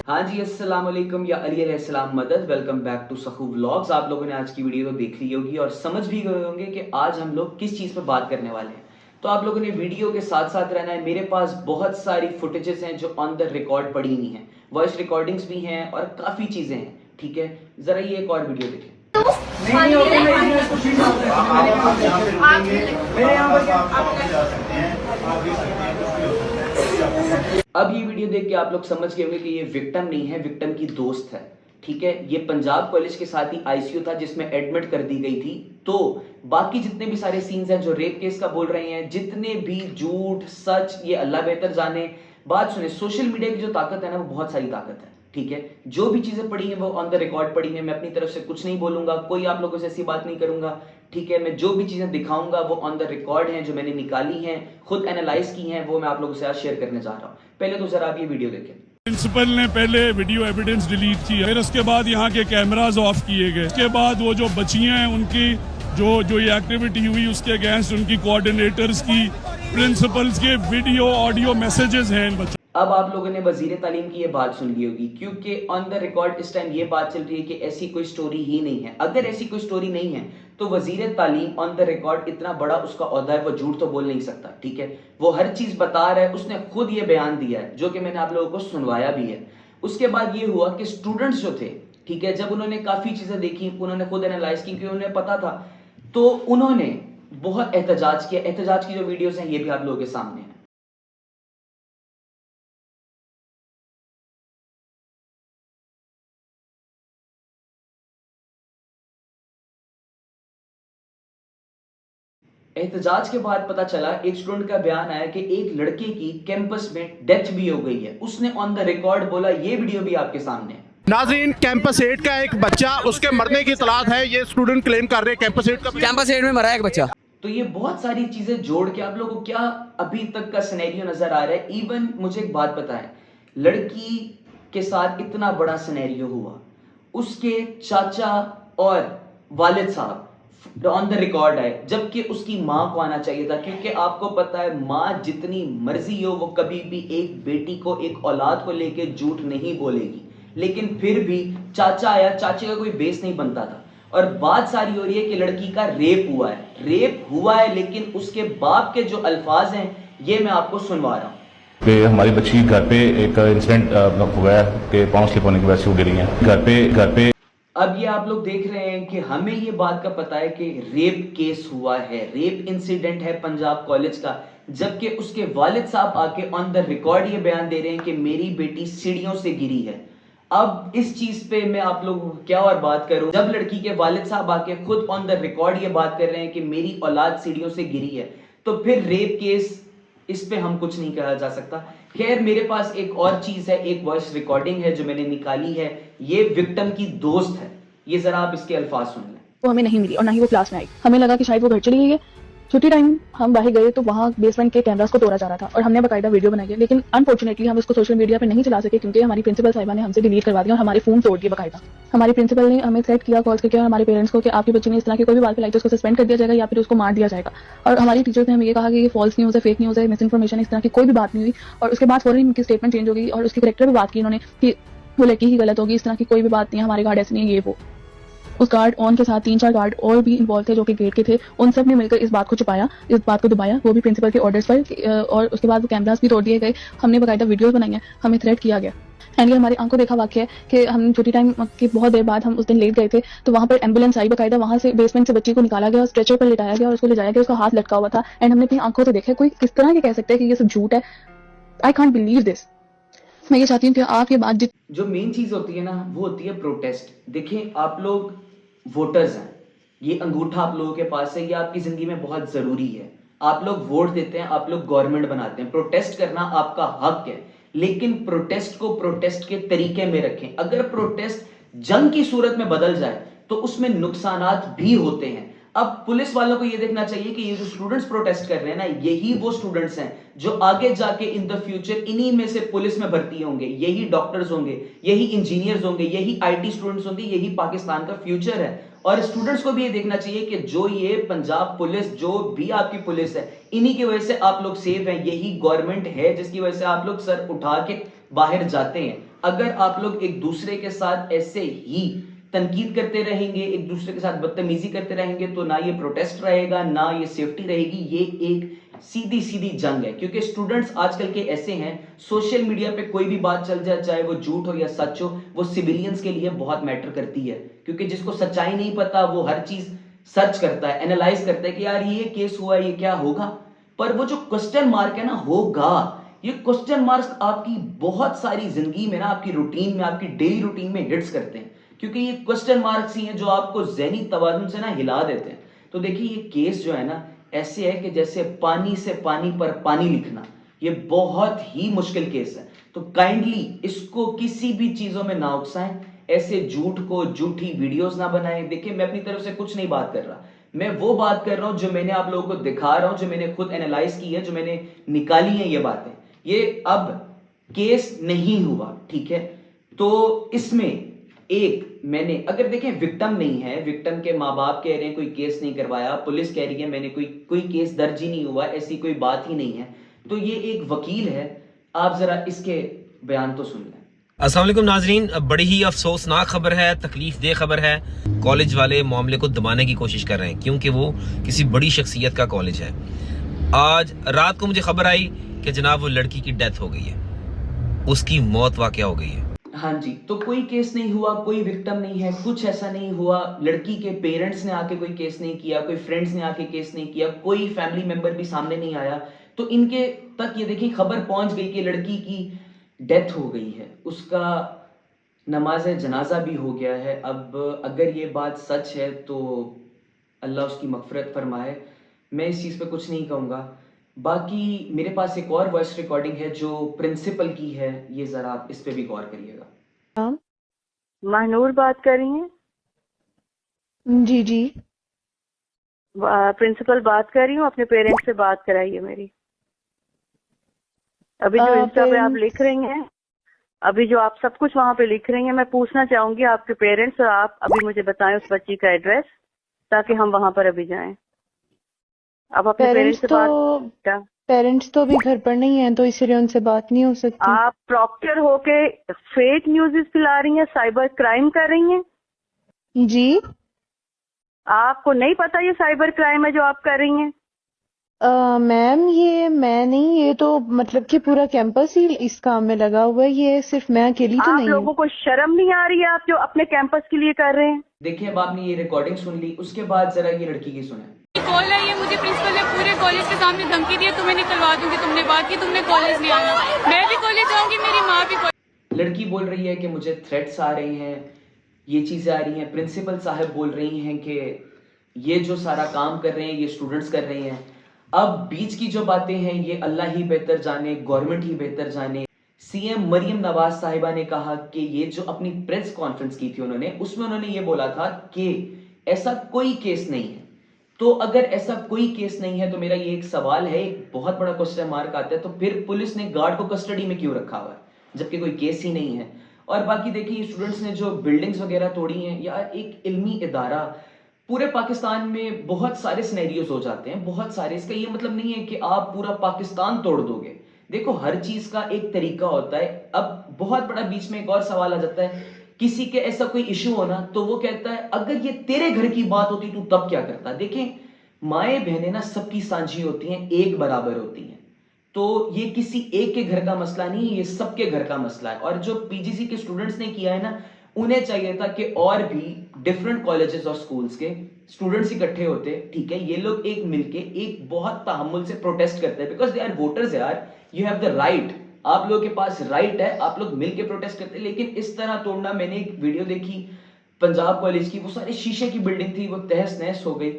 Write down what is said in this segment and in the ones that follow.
हाँ जी, अस्सलाम वालेकुम या अली अलैहिस्सलाम मदद। Welcome back to Sakhu vlogs. आप लोगों ने आज की वीडियो तो देख ली होगी और समझ भी गए होंगे कि आज हम लोग किस चीज़ पर बात करने वाले हैं। तो आप लोगों ने वीडियो के साथ साथ रहना है। मेरे पास बहुत सारी फुटेजेस हैं जो ऑन द रिकॉर्ड पड़ी हुई हैं, वॉइस रिकॉर्डिंग्स भी हैं और काफ़ी चीज़ें हैं। ठीक है, ज़रा ये एक और वीडियो देखें। अब ये वीडियो देख के आप लोग समझ गए होंगे कि ये विक्टिम नहीं है, विक्टिम की दोस्त है। ठीक है, ये पंजाब कॉलेज के साथ ही आईसीयू था जिसमें एडमिट कर दी गई थी। तो बाकी जितने भी सारे सीन्स हैं जो रेप केस का बोल रहे हैं, जितने भी झूठ सच, ये अल्लाह बेहतर जाने। बात सुने, सोशल मीडिया की जो ताकत है ना, वो बहुत सारी ताकत है। ठीक है, जो भी चीजें पड़ी हैं वो ऑन द रिकॉर्ड पड़ी हैं। मैं अपनी तरफ से कुछ नहीं बोलूंगा, कोई आप लोगों से ऐसी बात नहीं करूंगा। ठीक है, मैं जो भी चीजें दिखाऊंगा वो ऑन द रिकॉर्ड हैं, जो मैंने निकाली हैं, खुद एनालाइज की हैं, वो मैं आप लोगों से आज शेयर करने जा रहा हूं। पहले तो जरा आप ये वीडियो देखें। प्रिंसिपल ने पहले वीडियो एविडेंस डिलीट की, फिर उसके बाद यहाँ के कैमरास ऑफ किए गए। उसके बाद वो जो बच्चियां हैं उनकी जो ये एक्टिविटी हुई उसके अगेंस्ट उनकी कोऑर्डिनेटर्स की, प्रिंसिपल्स के वीडियो ऑडियो मैसेजेस हैं इन बच्चों। अब आप लोगों ने वजीर तालीम की ये बात सुन ली होगी, क्योंकि ऑन द रिकॉर्ड इस टाइम ये बात चल रही है कि ऐसी कोई स्टोरी ही नहीं है। अगर ऐसी कोई स्टोरी नहीं है तो वजीर तालीम ऑन द रिकॉर्ड, इतना बड़ा उसका ओहदा है, वो झूठ तो बोल नहीं सकता। ठीक है, वो हर चीज बता रहा है, उसने खुद ये बयान दिया है जो कि मैंने आप लोगों को सुनवाया भी है। उसके बाद ये हुआ कि स्टूडेंट्स जो थे, ठीक है, जब उन्होंने काफी चीजें देखी, उन्होंने खुद एनालाइज की क्योंकि उन्हें पता था, तो उन्होंने बहुत एहतजाज किया। एहतजाज की जो वीडियोस हैं ये भी आप लोगों के सामने है। एहतजाज के बाद पता चला, एक स्टूडेंट का बयान आया कि एक लड़के की कैंपस में डेथ भी हो गई है। उसने ऑन द रिकॉर्ड बोला, ये वीडियो भी आपके सामने है। नाज़रीन, कैंपस 8 का एक बच्चा, उसके मरने की इतलात है। ये स्टूडेंट क्लेम कर रहे हैं कैंपस 8 में मरा है एक बच्चा। तो ये बहुत सारी चीजें जोड़ के आप लोगों को क्या अभी तक का सिनेरियो नजर आ रहा है। इवन मुझे एक बात बताएं, लड़की के साथ इतना बड़ा सिनेरियो हुआ, उसके चाचा और वालिद साहब ऑन द रिकॉर्ड है, जबकि उसकी मां को आना चाहिए था। क्योंकि आपको पता है, मां जितनी मर्जी हो वो कभी भी एक बेटी को, एक औलाद को लेके झूठ नहीं बोलेगी। लेकिन फिर भी चाचा आया, चाचे का कोई बेस नहीं बनता था। और बात सारी हो रही है कि लड़की का रेप हुआ है, रेप हुआ है, लेकिन उसके बाप के जो अल्फाज हैं ये मैं आपको सुनवा रहा हूं कि हमारी बच्ची घर पे एक इंसिडेंट हुआ है कि पाँव स्लिप होने की वजह से वो गिरी हैं घर पे। अब ये आप लोग देख रहे हैं कि हमें ये बात का पता है कि रेप केस हुआ है, रेप इंसिडेंट है पंजाब कॉलेज का, जबकि उसके वालिद साहब आके ऑन द रिकॉर्ड ये बयान दे रहे हैं कि मेरी बेटी सीढ़ियों से गिरी है। अब इस चीज पे मैं आप लोगों को क्या और बात करूं, जब लड़की के वालिद साहब आके खुद ऑन द रिकॉर्ड ये बात कर रहे हैं कि मेरी औलाद सीढ़ियों से गिरी है, तो फिर रेप केस, इस पे हम कुछ नहीं कहा जा सकता। खैर, मेरे पास एक और चीज है, एक वॉइस रिकॉर्डिंग है जो मैंने निकाली है। ये विक्टिम की दोस्त है, ये जरा आप इसके अल्फाज सुन लें। वो हमें नहीं मिली और ना ही वो क्लास में आई। हमें लगा कि शायद वो घर चली गई है। छुट्टी टाइम हम बाहर गए तो वहाँ बेसमेंट के कैमरास को तोड़ा जा रहा था और हमने बाकायदा वीडियो बनाई है, लेकिन अनफॉर्चुनेटली हम उसको सोशल मीडिया पे नहीं चला सके क्योंकि हमारी प्रिंसिपल साहिबा ने हमसे डिलीट करवा दिया और हमारे फोन तोड़ दिए बाकायदा। हमारी प्रिंसिपल ने हमें थ्रेट किया कॉल्स करके और हमारे पेरेंट्स को कि आपकी बच्ची ने इस तरह की कोई भी बात फैलाई तो उसको सस्पेंड कर दिया जाएगा या फिर उसको मार दिया जाएगा। और हमारी टीचर्स ने हमें ये कहा कि ये फॉल्स न्यूज़ है, फेक न्यूज़ है, मिस इन्फॉर्मेशन, इस तरह की कोई भी बात नहीं हुई। और उसके बाद फौरन उनकी स्टेटमेंट चेंज हो गई और उसके करेक्टर भी बात की उन्होंने कि वो लड़की ही गलत होगी, इस तरह की कोई भी बात नहीं है, हमारे गार्ड ऐसे नहीं है, ये वो। उस गार्ड ऑन के साथ 3-4 गार्ड और भी इन्वॉल्व थे जो कि गेट के थे। उन सब ने मिलकर इस बात को छुपाया, इस बात को दबाया, वो भी प्रिंसिपल के ऑर्डर्स पर। और उसके बाद वो कैमरास भी तोड़ दिए गए। हमने बाकायदा वीडियोस बनाई हैं, हमें थ्रेट किया गया। एंड ये हमारी आंखों देखा वाक्य है कि हम छुट्टी टाइम की बहुत देर बाद हम उस दिन लेट गए थे तो वहाँ पर एम्बुलेंस आई, बाकायदा वहाँ से बेसमेंट से बच्ची को निकाला गया, स्ट्रेचर पर लिटाया गया और उसको ले जाया गया, उसका हाथ लटका हुआ था। एंड हमने अपनी आंखों से देखा। कोई किस तरह के कह सकते हैं कि ये सब झूठ है? I can't believe this. मैं ये चाहती हूँ कि आप ये बात, जो मेन चीज होती है ना, वो होती है प्रोटेस्ट। देखिए, आप लोग वोटर्स हैं, ये अंगूठा आप लोगों के पास है, ये आपकी जिंदगी में बहुत जरूरी है। आप लोग वोट देते हैं, आप लोग गवर्नमेंट बनाते हैं, प्रोटेस्ट करना आपका हक है, लेकिन प्रोटेस्ट को प्रोटेस्ट के तरीके में रखें। अगर प्रोटेस्ट जंग की सूरत में बदल जाए तो उसमें नुकसानात भी होते हैं। अब पुलिस वालों को यह देखना चाहिए कि ये जो स्टूडेंट्स प्रोटेस्ट कर रहे हैं ना, यही वो स्टूडेंट्स हैं जो आगे जाके इन द फ्यूचर इन्हीं में से पुलिस में भर्ती होंगे, यही डॉक्टर्स होंगे, यही इंजीनियर्स होंगे, यही आईटी स्टूडेंट्स होंगे, यही पाकिस्तान का फ्यूचर है। और स्टूडेंट्स को भी ये देखना चाहिए कि जो ये पंजाब पुलिस, जो भी आपकी पुलिस है, इन्हीं की वजह से आप लोग सेफ हैं। यही गवर्नमेंट है जिसकी वजह से आप लोग सर उठा के बाहर जाते हैं। अगर आप लोग एक दूसरे के साथ ऐसे ही तनकीद करते रहेंगे, एक दूसरे के साथ बदतमीजी करते रहेंगे, तो ना ये प्रोटेस्ट रहेगा, ना ये सेफ्टी रहेगी। ये एक सीधी सीधी जंग है, क्योंकि स्टूडेंट्स आजकल के ऐसे हैं, सोशल मीडिया पे कोई भी बात चल जाए, चाहे वो झूठ हो या सच हो, वो सिविलियंस के लिए बहुत मैटर करती है। क्योंकि जिसको सच्चाई नहीं पता वो हर चीज सर्च करता है, एनालाइज करता है कि यार ये केस हुआ, ये क्या होगा। पर वो जो क्वेश्चन मार्क है ना, होगा, ये क्वेश्चन मार्क्स आपकी बहुत सारी जिंदगी में ना, आपकी रूटीन में, आपकी डेली रूटीन में हिट्स करते हैं, क्योंकि ये क्वेश्चन मार्क्स ही हैं जो आपको ज़हनी तवाज़ुन से ना हिला देते हैं। तो देखिए ये केस जो है ना, ऐसे है कि जैसे पानी से पानी पर पानी लिखना, ये बहुत ही मुश्किल केस है। तो काइंडली इसको किसी भी चीज़ों में ना उकसाएं, ऐसे झूठ को, झूठी वीडियोस ना बनाएं। देखिए मैं अपनी तरफ से कुछ नहीं बात कर रहा, मैं वो बात कर रहा हूं जो मैंने आप लोगों को दिखा रहा हूं, जो मैंने खुद एनालाइज की है, जो मैंने निकाली है ये बातें। ये अब केस नहीं हुआ, ठीक है। तो इसमें एक मैंने, अगर देखें विक्टिम नहीं है, विक्टिम के माँ बाप कह रहे हैं कोई केस नहीं करवाया, पुलिस कह रही है मैंने कोई केस दर्ज ही नहीं हुआ, ऐसी कोई बात ही नहीं है, तो ये एक वकील है, आप जरा इसके बयान तो सुन लें। अस्सलाम वालेकुम नाजरीन, बड़ी ही अफसोसनाक खबर है, तकलीफ दे खबर है। कॉलेज वाले मामले को दबाने की कोशिश कर रहे हैं क्योंकि वो किसी बड़ी शख्सियत का कॉलेज है। आज रात को मुझे खबर आई कि जनाब वो लड़की की डेथ हो गई है, उसकी मौत वाक़या हो गई है। हाँ जी, तो कोई केस नहीं हुआ, कोई विक्टिम नहीं है, कुछ ऐसा नहीं हुआ। लड़की के पेरेंट्स ने आके कोई केस नहीं किया, कोई फ्रेंड्स ने आके केस नहीं किया, कोई फैमिली मेंबर भी सामने नहीं आया। तो इनके तक ये देखिए खबर पहुंच गई कि लड़की की डेथ हो गई है, उसका नमाज जनाजा भी हो गया है। अब अगर ये बात सच है तो अल्लाह उसकी मग़फ़िरत फरमाए, मैं इस चीज़ पे कुछ नहीं कहूँगा। बाकी मेरे पास एक और वॉइस रिकॉर्डिंग है जो प्रिंसिपल की है, ये ज़रा आप इस पे भी गौर करिएगा। महनूर बात कर रही हैं? जी जी। प्रिंसिपल बात कर रही हूँ, अपने पेरेंट्स से बात कराइए मेरी। अभी जो इंस्टा पे आप लिख रही हैं, अभी जो आप सब कुछ वहाँ पे लिख रही हैं, मैं पूछना चाहूंगी आपके पेरेंट्स, और आप अभी मुझे बताएं उस बच्ची का एड्रेस, ताकि हम वहाँ पर अभी जाएं। आप अपने पेरेंट्स से बात, पेरेंट्स तो अभी घर पर नहीं है, तो इसलिए उनसे बात नहीं हो सकती। आप प्रॉक्टर होके फेक न्यूज़ फैला रही हैं, साइबर क्राइम कर रही हैं। जी, आपको नहीं पता ये साइबर क्राइम है जो आप कर रही हैं? मैम ये मैं नहीं, ये तो मतलब कि पूरा कैंपस ही इस काम में लगा हुआ है, ये सिर्फ मैं अकेली तो नहीं आप लोगों को शर्म नहीं आ रही है, आप जो अपने कैंपस के लिए कर रहे हैं? देखिए अब आपने ये रिकॉर्डिंग सुन ली, उसके बाद जरा ये लड़की की सुने। कॉल है, ये मुझे प्रिंसिपल ने पूरे कॉलेज के सामने धमकी दी है, तुम्हें निकलवा दूंगी, तुमने बात की, तुमने कॉलेज नहीं आना, मैं भी कॉलेज जाऊंगी, मेरी माँ भी। लड़की बोल रही है कि मुझे थ्रेट्स आ रही हैं, ये चीज़ें आ रही हैं। प्रिंसिपल साहब बोल रही हैं कि ये जो सारा काम कर रहे हैं ये स्टूडेंट्स कर रहे हैं। अब बीच की जो बातें हैं ये अल्लाह ही बेहतर जाने, गवर्नमेंट ही बेहतर जाने। सीएम मरियम नवाज साहिबा ने कहा कि ये जो अपनी प्रेस कॉन्फ्रेंस की थी उन्होंने, उसमें उन्होंने ये बोला था कि ऐसा कोई केस नहीं है। तो अगर ऐसा कोई केस नहीं है तो मेरा ये एक सवाल है, एक बहुत बड़ा क्वेश्चन मार्क आता है, तो फिर पुलिस ने गार्ड को कस्टडी में क्यों रखा हुआ है जबकि कोई केस ही नहीं है। और बाकी देखिए स्टूडेंट्स ने जो बिल्डिंग्स वगैरह तोड़ी हैं, यार एक इल्मी इदारा, पूरे पाकिस्तान में बहुत सारे सिनेरियोज हो जाते हैं, बहुत सारे। इसका ये मतलब नहीं है कि आप पूरा पाकिस्तान तोड़ दोगे। देखो हर चीज का एक तरीका होता है। अब बहुत बड़ा बीच में एक और सवाल आ जाता है, किसी के ऐसा कोई इशू होना तो वो कहता है अगर ये तेरे घर की बात होती तो तब क्या करता। देखें माएँ बहनें ना सबकी साझी होती हैं, एक बराबर होती हैं, तो ये किसी एक के घर का मसला नहीं, ये सबके घर का मसला है। और जो पीजीसी के स्टूडेंट्स ने किया है ना, उन्हें चाहिए था कि और भी डिफरेंट कॉलेजेस और स्कूल्स के स्टूडेंट्स इकट्ठे होते, ठीक है, ये लोग एक मिलके एक बहुत तहम्मुल से प्रोटेस्ट करते हैं, बिकॉज दे आर वोटर्स यार, यू हैव द राइट, आप लोगों के पास राइट है, आप लोग मिलके प्रोटेस्ट करते हैं। लेकिन इस तरह तोड़ना, मैंने एक वीडियो देखी पंजाब कॉलेज की, वो सारी शीशे की बिल्डिंग थी, वो तहस नहस हो गई,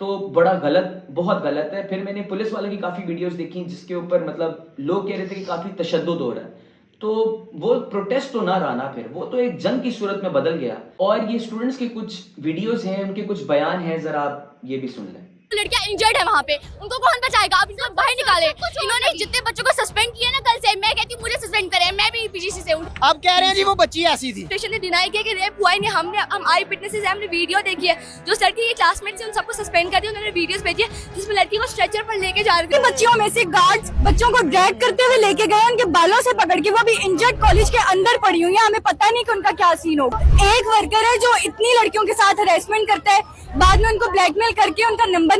तो बड़ा गलत, बहुत गलत है। फिर मैंने पुलिस वालों की काफ़ी वीडियोस देखी जिसके ऊपर मतलब लोग कह रहे थे कि काफ़ी तशद्दुद हो रहा है, तो वो प्रोटेस्ट तो ना रहा ना, फिर वो तो एक जंग की सूरत में बदल गया। और ये स्टूडेंट्स के कुछ वीडियोस हैं, उनके कुछ बयान हैं, ज़रा आप ये भी सुन लें। लड़कियां इंजर्ड है वहाँ पे, उनको कौन बचाएगा? आप इनको बाहर निकाले। इन्होंने जितने बच्चों को सस्पेंड किया ना कल से, मैं कहती हूँ मुझे सस्पेंड करें, मैं भी पीजीसी से हूँ। अब कह रहे हैं जी वो बच्ची ऐसी थी। स्टेशन ने डिनाई किया कि रेप हुआ ही नहीं। हम आई विटनेसेस हैं, हमने वीडियो देखी है। जो लड़की के क्लासमेट्स हैं उन सबको सस्पेंड कर दिया, उन्होंने वीडियोस भेजी है जिसमें लड़की को स्ट्रेचर पर लेके जा रही थी। बच्चियों में से गार्ड्स बच्चों को ड्रैग करते हुए लेके गए, उनके बालों से पकड़ के, वो भी इंजर्ड कॉलेज के अंदर पड़ी हुई है। हमें पता नहीं कि उनका क्या सीन होगा। एक वर्कर है जो इतनी लड़कियों के साथ हरेसमेंट करता है, बाद में उनको ब्लैकमेल करके उनका नंबर।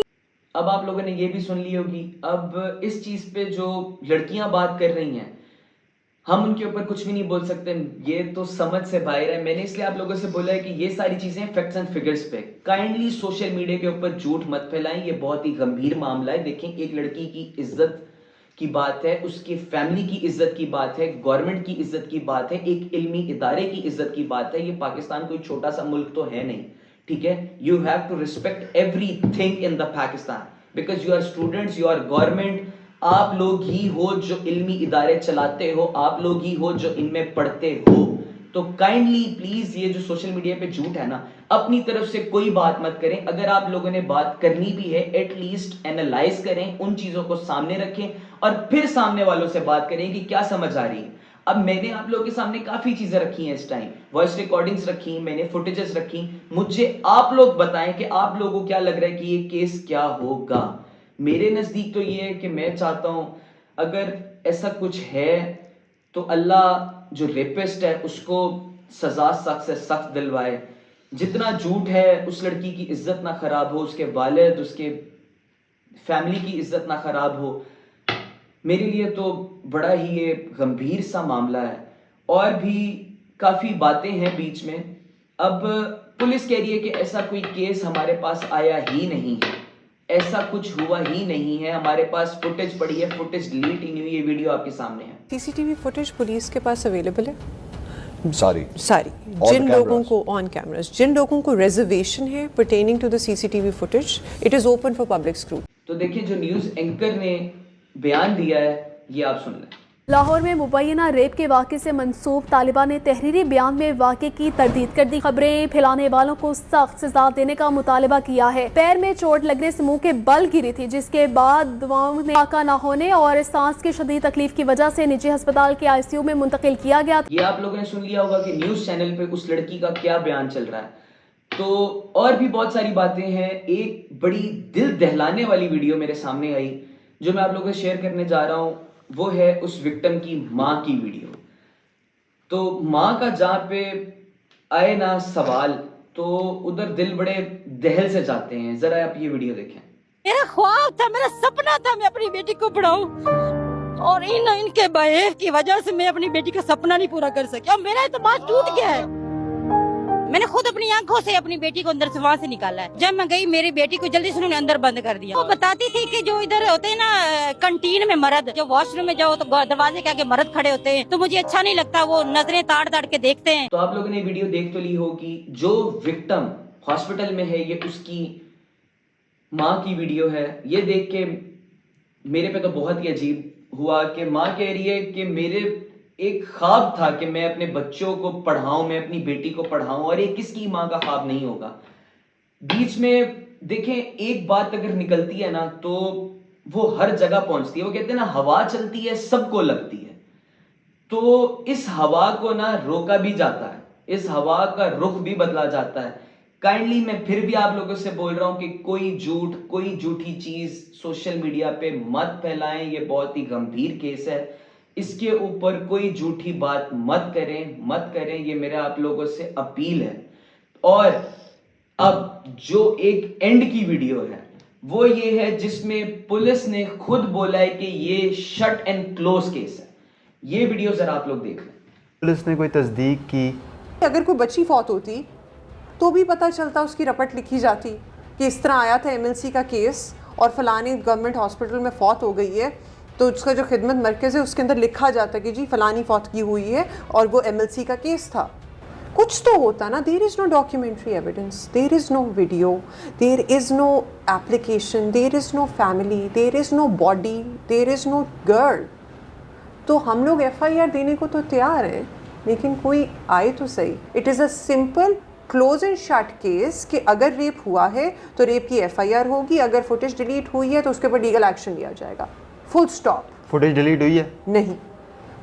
अब आप लोगों ने ये भी सुन ली होगी। अब इस चीज पे जो लड़कियां बात कर रही हैं, हम उनके ऊपर कुछ भी नहीं बोल सकते, ये तो समझ से बाहर है। मैंने इसलिए आप लोगों से बोला है कि ये सारी चीजें फैक्ट्स एंड फिगर्स पे, काइंडली सोशल मीडिया के ऊपर झूठ मत फैलाएं। ये बहुत ही गंभीर मामला है। देखें, एक लड़की की इज्जत की बात है, उसकी फैमिली की इज्जत की बात है, गवर्नमेंट की इज्जत की बात है, एक इल्मी इदारे की इज्जत की बात है। ये पाकिस्तान कोई छोटा सा मुल्क तो है नहीं, ठीक है। You have to respect everything in the Pakistan because you are students, you are government. आप लोग ही हो जो इल्मी इदारे चलाते हो, आप लोग ही हो जो इनमें पढ़ते हो। तो काइंडली प्लीज ये जो सोशल मीडिया पे झूठ है ना, अपनी तरफ से कोई बात मत करें। अगर आप लोगों ने बात करनी भी है, एटलीस्ट एनालाइज करें, उन चीजों को सामने रखें और फिर सामने वालों से बात करें कि क्या समझ आ रही है। अब मैंने आप लोगों के सामने काफी चीजें रखी हैं इस टाइम, वॉइस रिकॉर्डिंग्स रखी, मैंने फुटेजेस रखी। मुझे आप लोग बताएं कि आप लोगों को क्या लग रहा है कि ये केस क्या होगा। मेरे नजदीक तो ये है कि मैं चाहता हूं अगर ऐसा कुछ है तो अल्लाह जो रेपिस्ट है उसको सजा सख्त से सख्त दिलवाए। जितना झूठ है, उस लड़की की इज्जत ना खराब हो, उसके वालिद, उसके फैमिली की इज्जत ना खराब हो। मेरे लिए तो बड़ा ही ये गंभीर सा मामला है। और भी काफ़ी बातें हैं बीच में। अब पुलिस कह रही है कि ऐसा कोई केस हमारे पास आया ही नहीं है, ऐसा कुछ हुआ ही नहीं है। हमारे पास फुटेज पड़ी है, फुटेज डिलीट ही नहीं हुई। ये वीडियो आपके सामने है। सीसीटीवी फुटेज पुलिस के पास अवेलेबल है सारी जिन लोगों को ऑन कैमरास, जिन लोगों को रिजर्वेशन है pertaining to the CCTV footage, it is open for public scrutiny. तो देखिए, जो न्यूज़ एंकर ने बयान दिया है ये आप सुन लें। लाहौर में मुबैना रेप के वाक़े से मंसूब तालिबान ने तहरीरी बयान में वाक़े की तरदीद कर दी। खबरें फैलाने वालों को सख्त सजा देने का मुतालबा किया है। पैर में चोट लगने से मुंह के बल गिरी थी, जिसके बाद दुआओं में फाका न होने और सांस की शदीद तकलीफ की वजह से निजी अस्पताल के ICU में मुंतकिल किया गया। ये आप लोगों ने सुन लिया होगा कि न्यूज़ चैनल पे उस लड़की का क्या बयान चल रहा है। तो और भी बहुत सारी बातें हैं। एक बड़ी दिल दहलाने वाली वीडियो मेरे सामने आई जो मैं आप लोगों से शेयर करने जा रहा हूँ। वो है उस विक्टिम की माँ की वीडियो। तो माँ का जहाँ पे आए ना सवाल, तो उधर दिल बड़े दहल से जाते हैं। जरा आप ये वीडियो देखें। मेरा ख्वाब था, मेरा सपना था मैं अपनी बेटी को पढ़ाऊं, और इनके बहेव की वजह से मैं अपनी बेटी का सपना नहीं पूरा कर सकी और मेरा एतमाद टूट गया है। मैंने खुद अपनी आंखों से अपनी बेटी को अंदर से वहाँ से निकाला है। जब मैं गई मेरी बेटी को जल्दी से उन्होंने अंदर बंद कर दिया। वो बताती थी कि जो इधर होते हैं ना कंटीन में मर्द, जो वॉशरूम में जाओ तो दरवाजे के आगे मर्द खड़े होते हैं, तो मुझे अच्छा नहीं लगता, वो नजरें ताड़ ताड़ के देखते हैं। तो आप लोगों ने वीडियो देख तो ली होगी। जो विक्टिम हॉस्पिटल में है ये उसकी माँ की वीडियो है। ये देख के मेरे पे तो बहुत ही अजीब हुआ कि माँ कह रही है कि मेरे एक ख्वाब था कि मैं अपने बच्चों को पढ़ाऊं, मैं अपनी बेटी को पढ़ाऊं, और ये किसकी माँ का ख्वाब नहीं होगा। बीच में देखें, एक बात अगर निकलती है ना तो वो हर जगह पहुंचती है। वो कहते हैं ना, हवा चलती है सबको लगती है। तो इस हवा को ना रोका भी जाता है, इस हवा का रुख भी बदला जाता है। काइंडली मैं फिर भी आप लोगों से बोल रहा हूं कि कोई झूठ, कोई झूठी चीज सोशल मीडिया पे मत फैलाएं। ये बहुत ही गंभीर केस है, इसके ऊपर कोई झूठी बात मत करें। ये मेरा आप लोगों से अपील है। और अब जो एक एंड की वीडियो है वो ये है जिसमें पुलिस ने खुद बोला है कि ये शट एंड क्लोज केस है। ये वीडियो जरा आप लोग देख लें। पुलिस ने कोई तस्दीक की, अगर कोई बच्ची फौत होती तो भी पता चलता, उसकी रपट लिखी जाती कि इस तरह आया था MLC का केस और फलानी गवर्नमेंट हॉस्पिटल में फौत हो गई है, तो उसका जो खिदमत मरकज़ है उसके अंदर लिखा जाता है कि जी फलानी फौत की हुई है और वो MLC का केस था। कुछ तो होता ना। There is no documentary evidence, there is no video, there is no application, there is no family, there is no body, there is no girl. तो हम लोग FIR देने को तो तैयार हैं, लेकिन कोई आए तो सही। It is a simple close and shut case कि अगर रेप हुआ है तो रेप की FIR होगी, अगर फुटेज डिलीट हुई है तो उसके ऊपर लीगल एक्शन लिया जाएगा, फुल स्टॉप। फुटेज डिलीट हुई है? नहीं,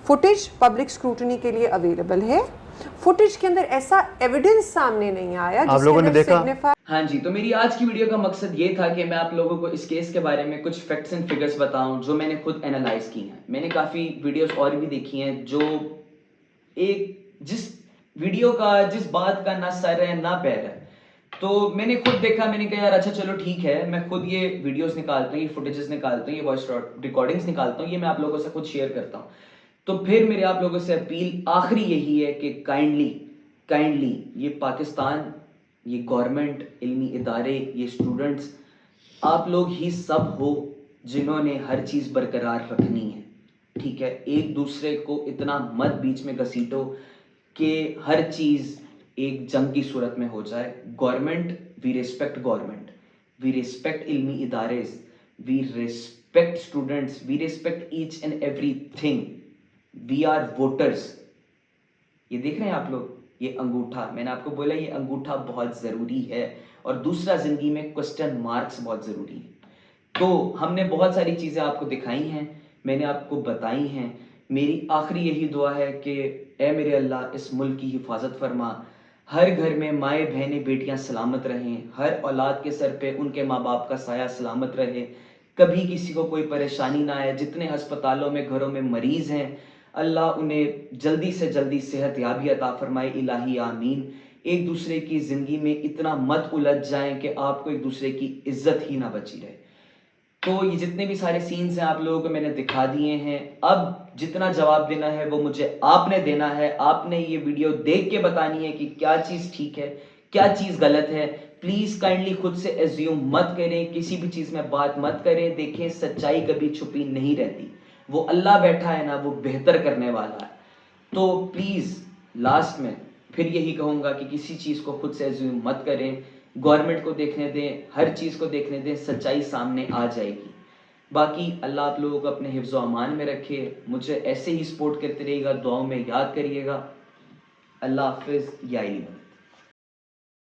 फुटेज पब्लिक स्क्रूटनी के लिए अवेलेबल है। फुटेज के अंदर ऐसा एविडेंस सामने नहीं आया आप लोगों ने देखा? हाँ जी, तो मेरी आज की वीडियो का मकसद ये था कि मैं आप लोगों को इस केस के बारे में कुछ फैक्ट्स एंड फिगर्स बताऊं जो मैंने खुद एनालाइज की हैं। मैंने काफ़ी वीडियोस और भी देखी हैं जो जिस वीडियो का, जिस बात का ना सर है ना पैर है, तो मैंने खुद देखा, मैंने कहा यार अच्छा चलो ठीक है, मैं खुद ये वीडियोस निकालता हूँ, ये फुटेजेस निकालता हूँ, ये वॉइस रिकॉर्डिंग्स निकालता हूँ, ये मैं आप लोगों से खुद शेयर करता हूँ। तो फिर मेरे आप लोगों से अपील आखिरी यही है कि काइंडली ये पाकिस्तान, ये गवर्नमेंट, इल्मी इदारे, ये स्टूडेंट्स, आप लोग ही सब हो जिन्होंने हर चीज़ बरकरार रखनी है, ठीक है। एक दूसरे को इतना मत बीच में घसीटो कि हर चीज़ एक जंग की सूरत में हो जाए। Government, we respect government, we respect इल्मी इदारे, we respect students, we respect each and every thing, we are voters. ये देख रहे हैं आप लोग, ये अंगूठा, मैंने आपको बोला ये अंगूठा बहुत ज़रूरी है, और दूसरा ज़िंदगी में क्वेश्चन मार्क्स बहुत ज़रूरी है। तो हमने बहुत सारी चीज़ें आपको दिखाई हैं, मैंने आपको बताई हैं। मेरी आखिरी यही दुआ है कि ए मेरे अल्लाह इस मुल्क की हिफाजत फरमा, हर घर में माएँ बहनें बेटियां सलामत रहें, हर औलाद के सर पे उनके माँ बाप का साया सलामत रहे, कभी किसी को कोई परेशानी ना आए। जितने अस्पतालों में, घरों में मरीज़ हैं, अल्लाह उन्हें जल्दी से जल्दी सेहत याबी अता फरमाए, इलाही आमीन। एक दूसरे की ज़िंदगी में इतना मत उलझ जाएं कि आपको एक दूसरे की इज्जत ही ना बची रहे। तो ये जितने भी सारे सीन्स हैं आप लोगों को मैंने दिखा दिए हैं। अब जितना जवाब देना है वो मुझे आपने देना है। आपने ये वीडियो देख के बतानी है कि क्या चीज़ ठीक है, क्या चीज़ गलत है। प्लीज़ काइंडली खुद से एज्यूम मत करें, किसी भी चीज़ में बात मत करें। देखें, सच्चाई कभी छुपी नहीं रहती, वो अल्लाह बैठा है ना, वो बेहतर करने वाला है। तो प्लीज़ लास्ट में फिर यही कहूँगा कि किसी चीज़ को खुद से एज्यूम मत करें, गवर्नमेंट को देखने दें, हर चीज़ को देखने दें, सच्चाई सामने आ जाएगी। बाकी अल्लाह आप लोगों को अपने हिफ्ज़ व अमान में रखे, मुझे ऐसे ही सपोर्ट करते रहिएगा, दुआओं में याद करिएगा। अल्लाह हाफिज़, या इल्म।